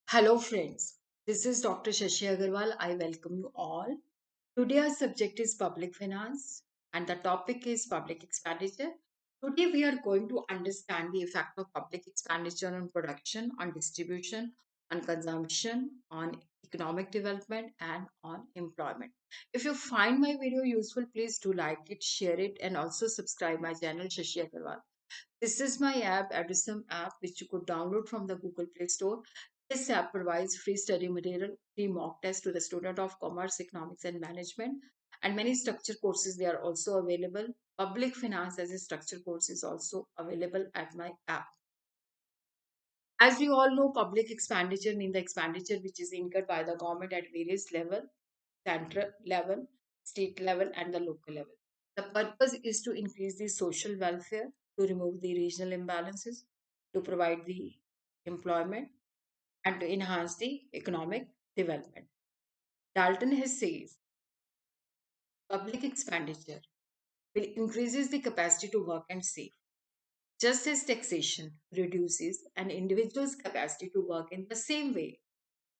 Hello, friends. This is Dr. Shashi Aggarwal. I welcome you all. Today, our subject is public finance, and the topic is public expenditure. Today, we are going to understand the effect of public expenditure on production, on distribution, on consumption, on economic development, and on employment. If you find my video useful, please do like it, share it, and also subscribe my channel Shashi Aggarwal. This is my app, Edison app, which you could download from the Google Play Store. This app provides free study material, free mock test to the student of commerce, economics, and management, and many structure courses. They are also available. Public finance as a structure course is also available at my app. As we all know, public expenditure means the expenditure which is incurred by the government at various level, central level, state level, and the local level. The purpose is to increase the social welfare, to remove the regional imbalances, to provide the employment, and to enhance the economic development. Dalton has says public expenditure will increases the capacity to work and save. Just as taxation reduces an individual's capacity to work in the same way,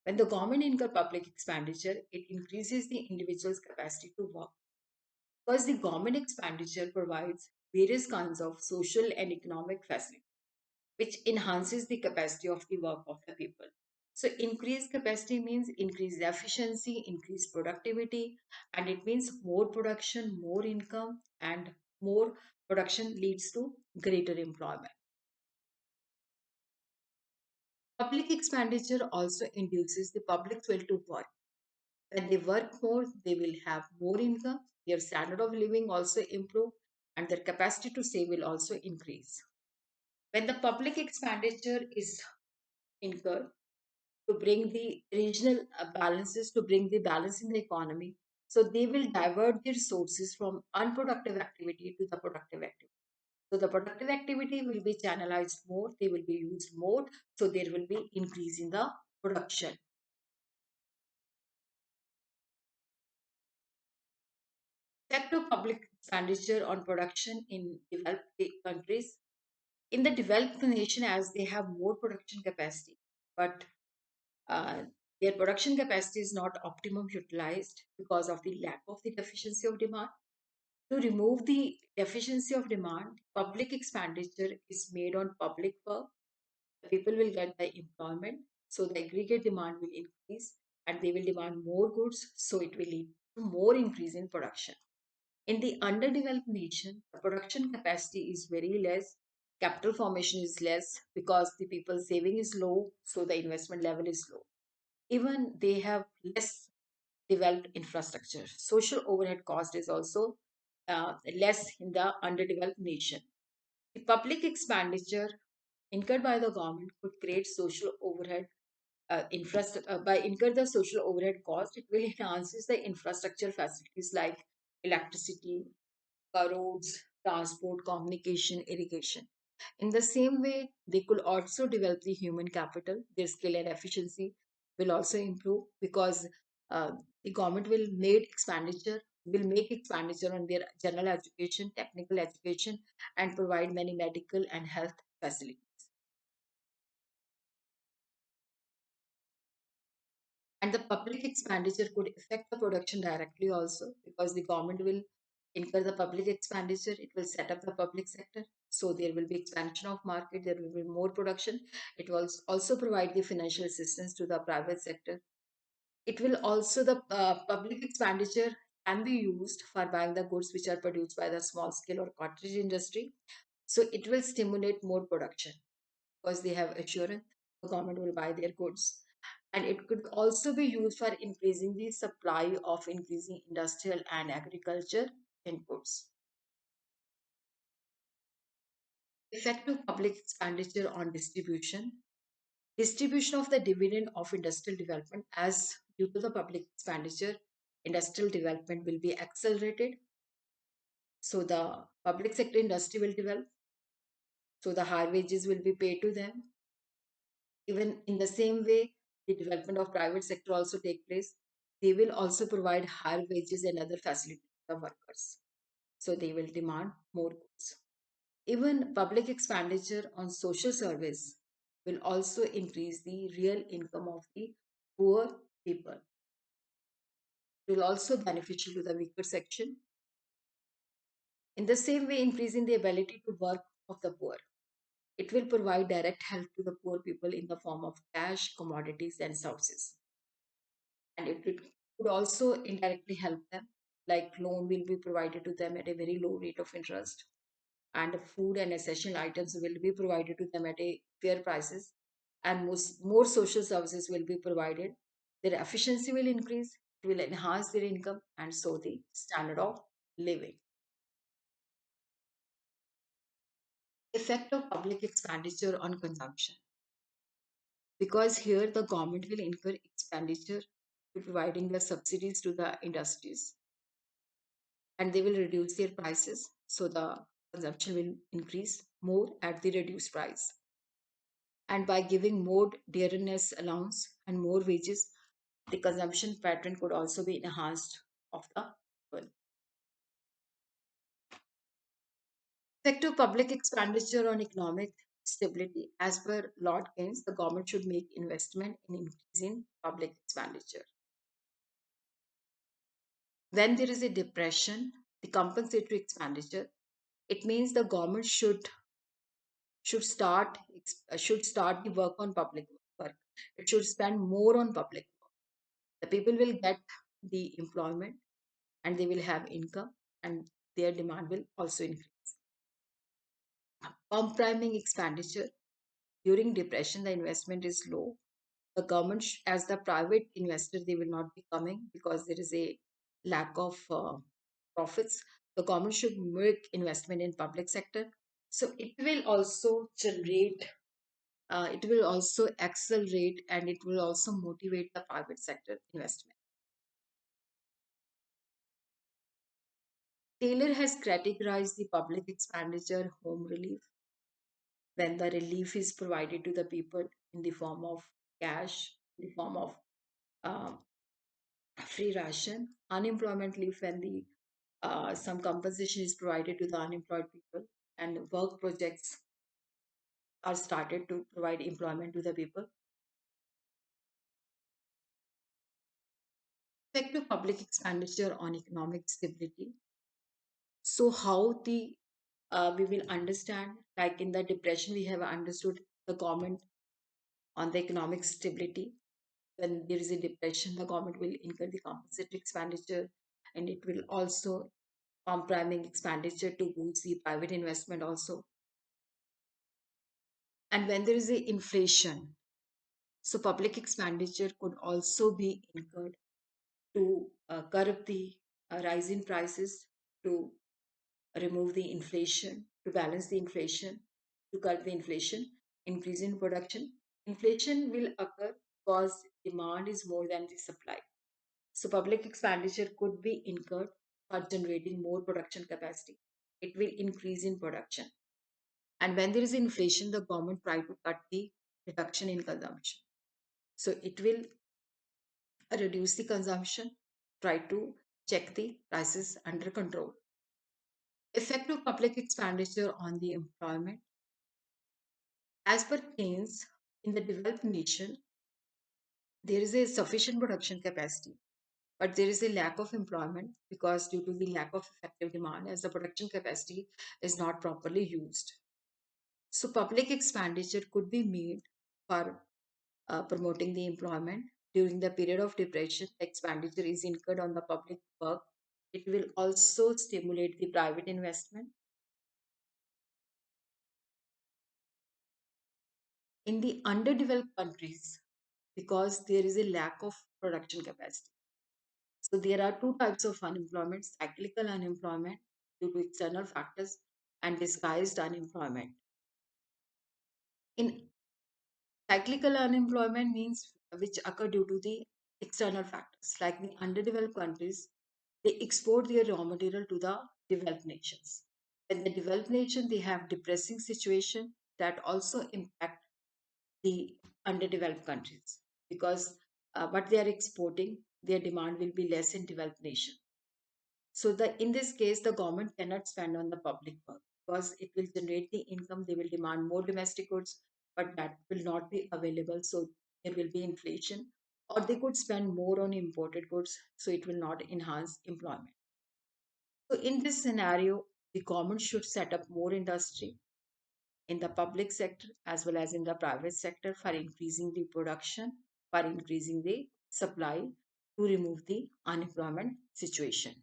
when the government incur public expenditure, it increases the individual's capacity to work because the government expenditure provides various kinds of social and economic facilities which enhances the capacity of the work of the people. So increased capacity means increased efficiency, increased productivity, and it means more production, more income, and more production leads to greater employment. Public expenditure also induces the public's will to work. When they work more, they will have more income, their standard of living also improve, and their capacity to save will also increase. When the public expenditure is incurred, to bring the regional balances, to bring the balance in the economy. So they will divert their resources from unproductive activity to the productive activity. So the productive activity will be channelized more, they will be used more, so there will be increase in the production. Effect of public expenditure on production in developed countries. In the developed nation, as they have more production capacity, but uh, their production capacity is not optimum utilized because of the lack of the deficiency of demand. To remove the deficiency of demand, public expenditure is made on public work. The people will get the employment, so the aggregate demand will increase and they will demand more goods, so it will lead to more increase in production. In the underdeveloped nation, the production capacity is very less, capital formation is less because the people saving is low, so the investment level is low. Even they have less developed infrastructure. Social overhead cost is also less in the underdeveloped nation. The public expenditure incurred by the government could create social overhead by incur the social overhead cost. It will enhances the infrastructure facilities like electricity, roads, transport, communication, irrigation. In the same way, they could also develop the human capital. Their skill and efficiency will also improve because uh, the government will make expenditure on their general education, technical education, and provide many medical and health facilities. And the public expenditure could affect the production directly also because the government will incur the public expenditure, it will set up the public sector. So there will be expansion of market, there will be more production. It will also provide the financial assistance to the private sector. It will also, the public expenditure can be used for buying the goods which are produced by the small scale or cottage industry. So it will stimulate more production because they have assurance the government will buy their goods. And it could also be used for increasing the supply of increasing industrial and agriculture inputs. Effect of public expenditure on distribution. Distribution of the dividend of industrial development, as due to the public expenditure, industrial development will be accelerated. So the public sector industry will develop. So the higher wages will be paid to them. Even in the same way, the development of private sector also take place. They will also provide higher wages and other facilities to the workers. So they will demand more goods. Even public expenditure on social service will also increase the real income of the poor people. It will also beneficial to the weaker section. In the same way, increasing the ability to work of the poor. It will provide direct help to the poor people in the form of cash, commodities, and services. And it could also indirectly help them, like loan will be provided to them at a very low rate of interest, and food and essential items will be provided to them at a fair prices, and more social services will be provided. Their efficiency will increase, it will enhance their income, and so the standard of living. Effect of public expenditure on consumption. Because here the government will incur expenditure to providing the subsidies to the industries, and they will reduce their prices, so the consumption will increase more at the reduced price. And by giving more dearness allowance and more wages, the consumption pattern could also be enhanced of the people. Effect of public expenditure on economic stability. As per Lord Keynes, the government should make investment in increasing public expenditure. When there is a depression, the compensatory expenditure, it means the government should start the work on public work. It should spend more on public work. The people will get the employment, and they will have income, and their demand will also increase. Priming expenditure. During depression, the investment is low. The government, as the private investor, they will not be coming because there is a lack of profits. The government should make investment in public sector. So it will also generate, it will also accelerate, and it will also motivate the private sector investment. Taylor has categorized the public expenditure home relief, when the relief is provided to the people in the form of cash, in the form of um, free ration, unemployment leave when the some compensation is provided to the unemployed people, and work projects are started to provide employment to the people. Effect of public expenditure on economic stability. So how the we will understand, like in the depression we have understood the government on the economic stability. When there is a depression, the government will incur the compensatory expenditure, and it will also priming expenditure to boost the private investment also. And when there is a inflation, so public expenditure could also be incurred to curb the rise in prices, to remove the inflation, to balance the inflation, to curb the inflation, increase in production. Inflation will occur because demand is more than the supply. So public expenditure could be incurred for generating more production capacity. It will increase in production. And when there is inflation, the government try to cut the reduction in consumption. So it will reduce the consumption, try to check the prices under control. Effect of public expenditure on the employment. As per Keynes, in the developed nation, there is a sufficient production capacity, but there is a lack of employment because due to the lack of effective demand, as the production capacity is not properly used. So public expenditure could be made for promoting the employment. During the period of depression, the expenditure is incurred on the public work. It will also stimulate the private investment. In the underdeveloped countries, because there is a lack of production capacity. So there are two types of unemployment: cyclical unemployment due to external factors, and disguised unemployment. In cyclical unemployment means which occur due to the external factors, like the underdeveloped countries, they export their raw material to the developed nations. In the developed nation, they have depressing situation that also impact the underdeveloped countries, because what they are exporting, their demand will be less in developed nation. So the in this case, the government cannot spend on the public work because it will generate the income. They will demand more domestic goods. but that will not be available. So there will be inflation, or they could spend more on imported goods. So it will not enhance employment. So in this scenario, the government should set up more industry in the public sector as well as in the private sector for increasing the production, for increasing the supply to remove the unemployment situation.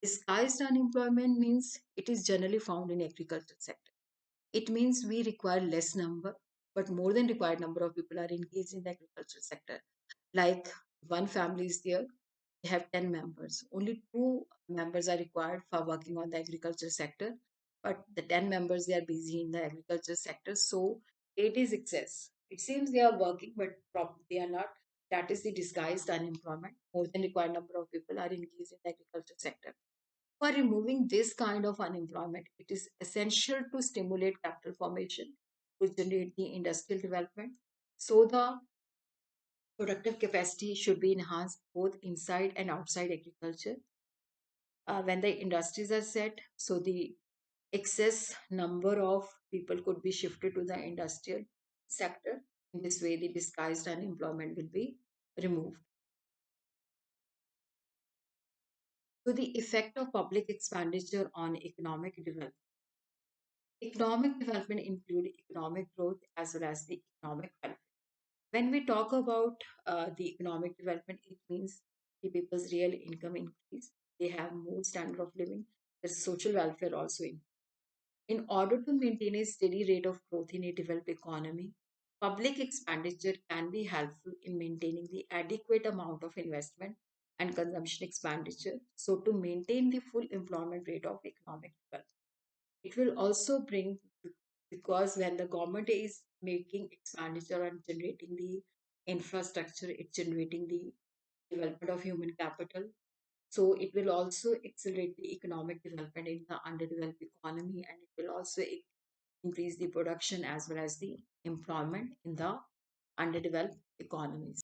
Disguised unemployment means it is generally found in agriculture sector. It means we require less number, but more than required number of people are engaged in the agriculture sector. Like one family is there, they have 10 members. Only two members are required for working on the agriculture sector, but the 10 members they are busy in the agriculture sector. So it is excess. It seems they are working, but probably they are not. That is the disguised unemployment. More than required number of people are engaged in the agriculture sector. For removing this kind of unemployment, it is essential to stimulate capital formation to generate the industrial development. So the productive capacity should be enhanced both inside and outside agriculture. When the industries are set, so the excess number of people could be shifted to the industrial sector. In this way, the disguised unemployment will be removed. So the effect of public expenditure on economic development. Economic development include economic growth as well as the economic welfare. When we talk about the economic development, it means the people's real income increase. They have more standard of living. Their social welfare also in. In order to maintain a steady rate of growth in a developed economy, public expenditure can be helpful in maintaining the adequate amount of investment and consumption expenditure. So to maintain the full employment rate of economic development. It will also bring, because when the government is making expenditure and generating the infrastructure, it's generating the development of human capital. So it will also accelerate the economic development in the underdeveloped economy, and it will also increase the production as well as the employment in the underdeveloped economies.